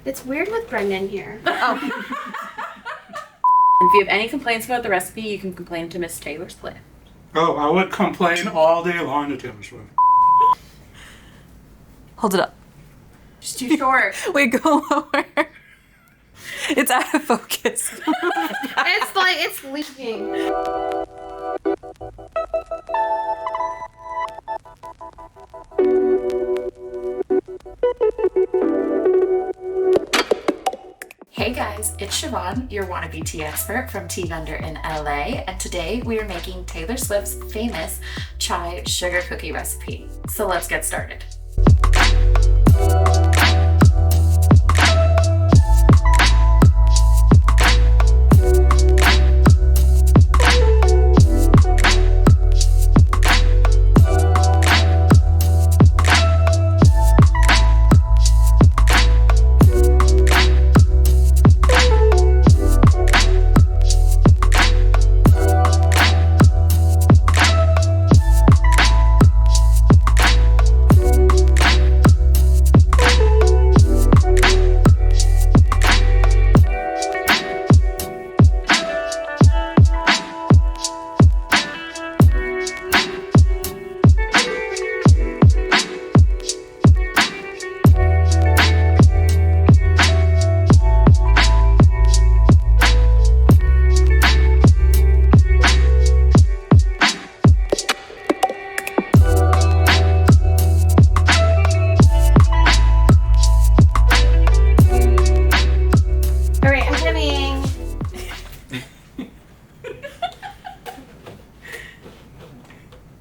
It's weird with Brendan here. Oh. If you have any complaints about the recipe, you can complain to Miss Taylor Swift. Oh, I would complain all day long to Taylor Swift. Hold it up. Just too short. Wait, go lower. It's out of focus. It's like it's leaking. Hey guys, it's Siobhán, your wannabe tea expert from TeaVendor in LA, and today we are making Taylor Swift's famous chai sugar cookie recipe. So let's get started.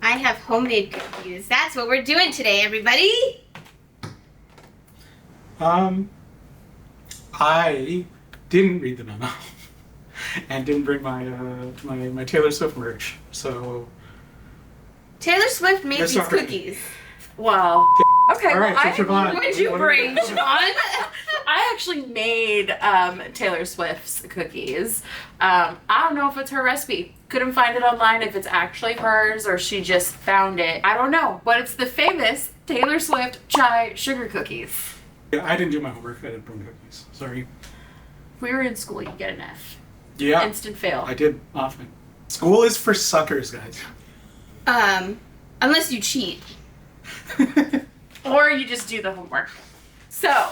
I have homemade cookies. That's what we're doing today, everybody. I didn't read the memo and didn't bring my my Taylor Swift merch. So Taylor Swift made That's these not right. cookies. Well, okay. All right, well, so Siobhán, What did you bring, Siobhán? I actually made Taylor Swift's cookies. I don't know if it's her recipe. Couldn't find it online if it's actually hers or she just found it. I don't know, but it's the famous Taylor Swift chai sugar cookies. yeah, I didn't do my homework. I didn't bring cookies. Sorry. If we were in school, you'd get an F. Yeah, Instant fail. I did often. School is for suckers, guys. Unless you cheat. Or you just do the homework. So,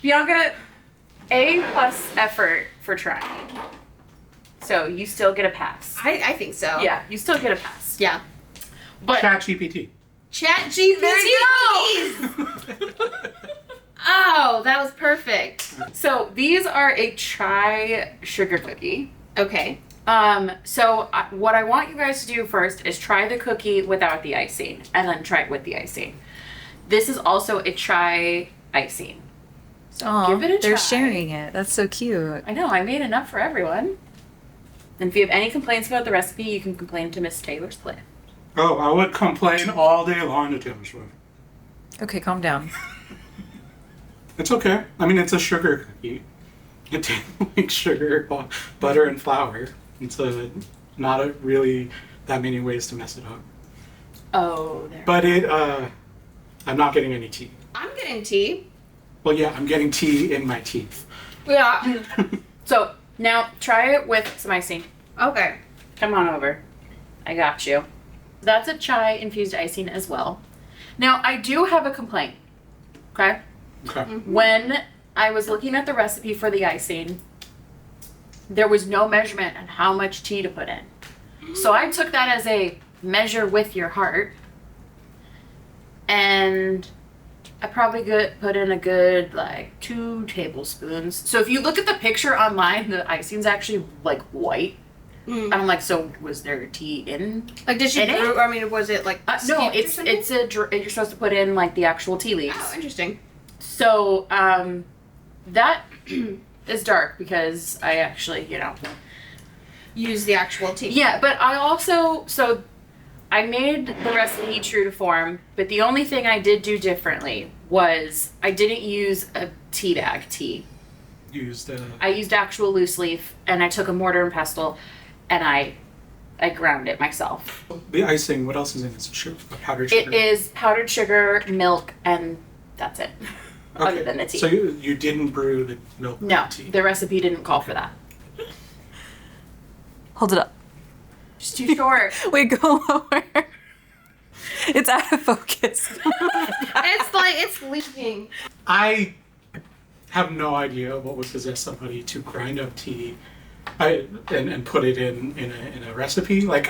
Bianca, A+ effort for trying. So you still get a pass. I think so. Yeah, you still get a pass. Yeah. But Chat GPT. Chat GPT. There you Oh, that was perfect. so these are a chai sugar cookie. Okay. What I want you guys to do first is try the cookie without the icing, and then try it with the icing. This is also a chai icing. So give it a try. They're sharing it. That's so cute. I know, I made enough for everyone. And if you have any complaints about the recipe, you can complain to Miss Taylor Swift. Oh, I would complain all day long to Taylor Swift. Okay, calm down. It's okay. I mean, it's a sugar cookie. It tastes like sugar, butter, and flour. It's not really that many ways to mess it up. Oh, there. But I'm not getting any tea. I'm getting tea. Well, yeah, I'm getting tea in my teeth. Yeah. So now try it with some icing. Okay. Come on over. I got you. That's a chai infused icing as well. Now I do have a complaint. Okay? Okay. When I was looking at the recipe for the icing, there was no measurement on how much tea to put in. So I took that as a measure with your heart. And I probably put in a good, 2 tablespoons. So if you look at the picture online, the icing's actually, white. And I'm like, so was there tea in? Like, did she In it? brew? I mean, was it like No, steeped or it's something? you're supposed to put in, the actual tea leaves. Oh, interesting. So, that is dark because I actually, Use the actual tea. Yeah, but I also, I made the recipe true to form, but the only thing I did do differently was I didn't use a tea bag tea. I used actual loose leaf, and I took a mortar and pestle, and I ground it myself. The icing, what else is in it? Is it powdered sugar? It is powdered sugar, milk, and that's it. other than the tea. So you didn't brew the milk No, tea? the recipe didn't call for that. Hold it up. It's too short. Wait, go lower. It's out of focus. It's leaking. I have no idea what would possess somebody to grind up tea and put it in a recipe. Like,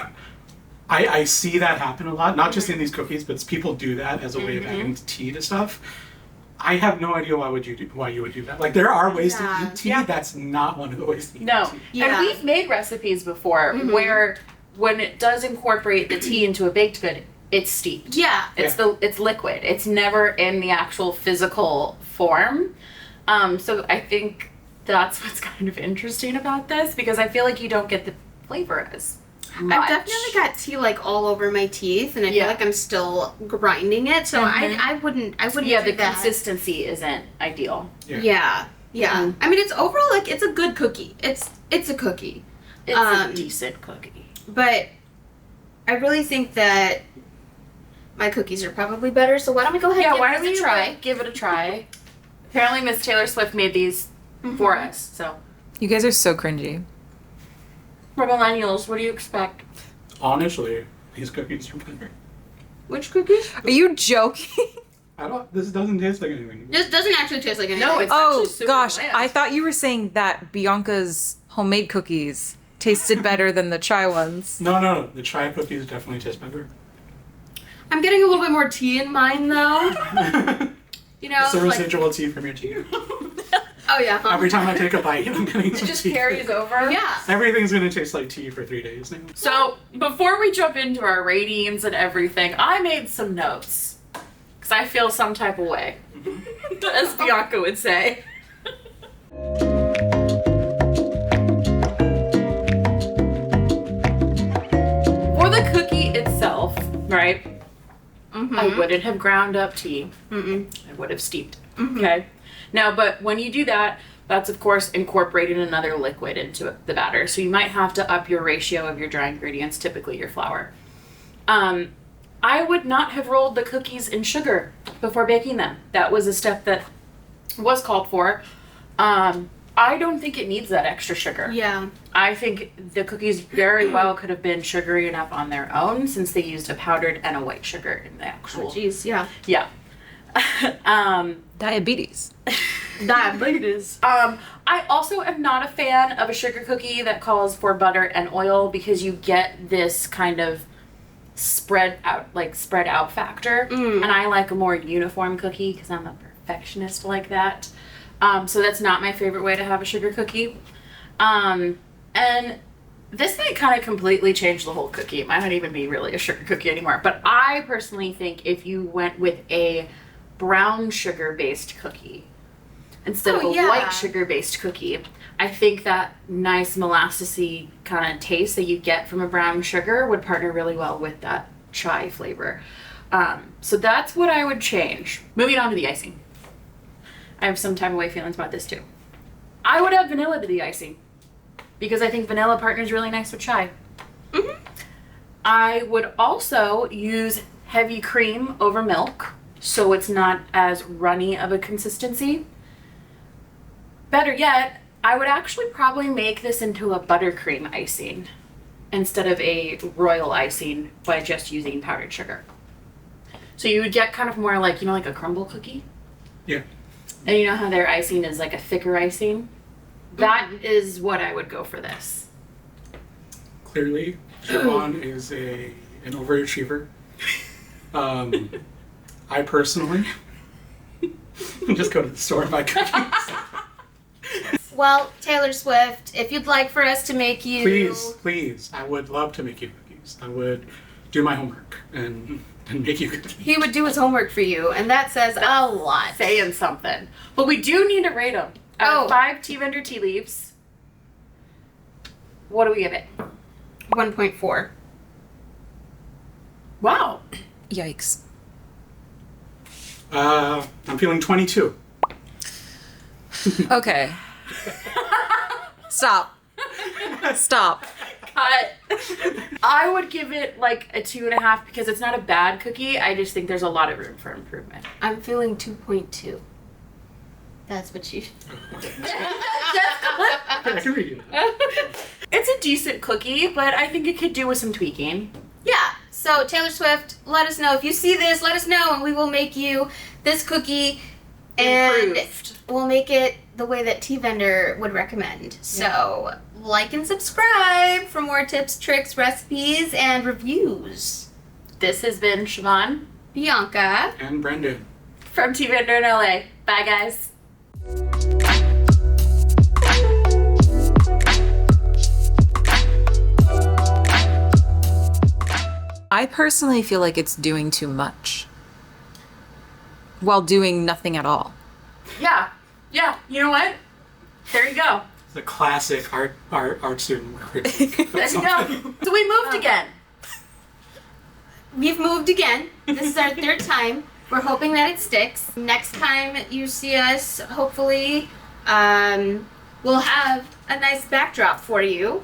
I see that happen a lot, not just in these cookies, but people do that as a way of adding tea to stuff. I have no idea why you would do that. Like, there are ways to eat tea. Yeah. That's not one of the ways to eat No. tea. And we've made recipes before where when it does incorporate the tea into a baked good, it's steeped. Yeah. It's liquid. It's never in the actual physical form. So I think that's what's kind of interesting about this, because I feel like you don't get the flavor as much. I've definitely got tea like all over my teeth, and I feel like I'm still grinding it. So I wouldn't. Yeah, do the that. consistency isn't ideal. Yeah. I mean, it's overall like it's a good cookie. It's a cookie. It's a decent cookie. But I really think that my cookies are probably better. So why don't we go ahead and why give don't this we a try? give it a try? Apparently, Miss Taylor Swift made these for us. So, You guys are so cringy. for millennials, what do you expect? Honestly, these cookies are better. Which cookies? Are you joking? This doesn't taste like anything. This doesn't actually taste like anything. No, it's Oh actually super gosh, bland. I thought you were saying that Bianca's homemade cookies tasted better than the chai ones. No. The chai cookies definitely taste better. I'm getting a little bit more tea in mine though. You know, It's the like, residual tea from your tea. oh yeah. Every time I take a bite, I'm getting It some just tea. carries over. Yeah. Everything's gonna taste like tea for 3 days now. So, before we jump into our ratings and everything, I made some notes. Because I feel some type of way. As Bianca would say. For the cookie itself, right? I wouldn't have ground up tea. I would have steeped it. Okay. Now, but when you do that, that's of course incorporating another liquid into the batter. So you might have to up your ratio of your dry ingredients, typically your flour. I would not have rolled the cookies in sugar before baking them. That was a step that was called for. I don't think it needs that extra sugar. Yeah. I think the cookies very well could have been sugary enough on their own, since they used a powdered and a white sugar in the actual. Oh, jeez. Yeah. Yeah. Diabetes. Diabetes. I also am not a fan of a sugar cookie that calls for butter and oil, because you get this kind of spread out factor. And I like a more uniform cookie because I'm a perfectionist like that. So that's not my favorite way to have a sugar cookie. And this might kind of completely change the whole cookie. It might not even be really a sugar cookie anymore. But I personally think if you went with a brown sugar based cookie instead of a white sugar based cookie, I think that nice molassesy kind of taste that you get from a brown sugar would partner really well with that chai flavor. So that's what I would change. Moving on to the icing. I have some type of way feelings about this too. I would add vanilla to the icing because I think vanilla partners really nice with chai. I would also use heavy cream over milk so it's not as runny of a consistency. Better yet, I would actually probably make this into a buttercream icing instead of a royal icing by just using powdered sugar. So you would get kind of more like, like a crumble cookie? Yeah. And you know how their icing is like a thicker icing? That is what I would go for this. Clearly, Siobhán is an overachiever. I personally just go to the store and buy cookies. Well, Taylor Swift, if you'd like for us to make you... Please. I would love to make you cookies. I would do my homework and make you cookies. He would do his homework for you, and that says a lot. Saying something. But we do need to rate them. Out of 5 TeaVendor tea leaves, what do we give it? 1.4. Wow. Yikes. I'm feeling 22. Okay. Stop. Stop. I would give it like a 2.5 because it's not a bad cookie. I just think there's a lot of room for improvement. I'm feeling 2.2. That's what you. I can read it. It's a decent cookie, but I think it could do with some tweaking. Yeah. So Taylor Swift, let us know if you see this. Let us know, and we will make you this cookie, and Improved. we'll make it the way that TeaVendor would recommend. So like and subscribe for more tips, tricks, recipes, and reviews. This has been Siobhán Bianca. And Brendan. from TeaVendor in LA. Bye, guys. I personally feel like it's doing too much while doing nothing at all. Yeah. You know what? There you go. It's a classic art student critique. There you go. So we moved again. We've moved again. This is our third time. We're hoping that it sticks. Next time you see us, hopefully, we'll have a nice backdrop for you.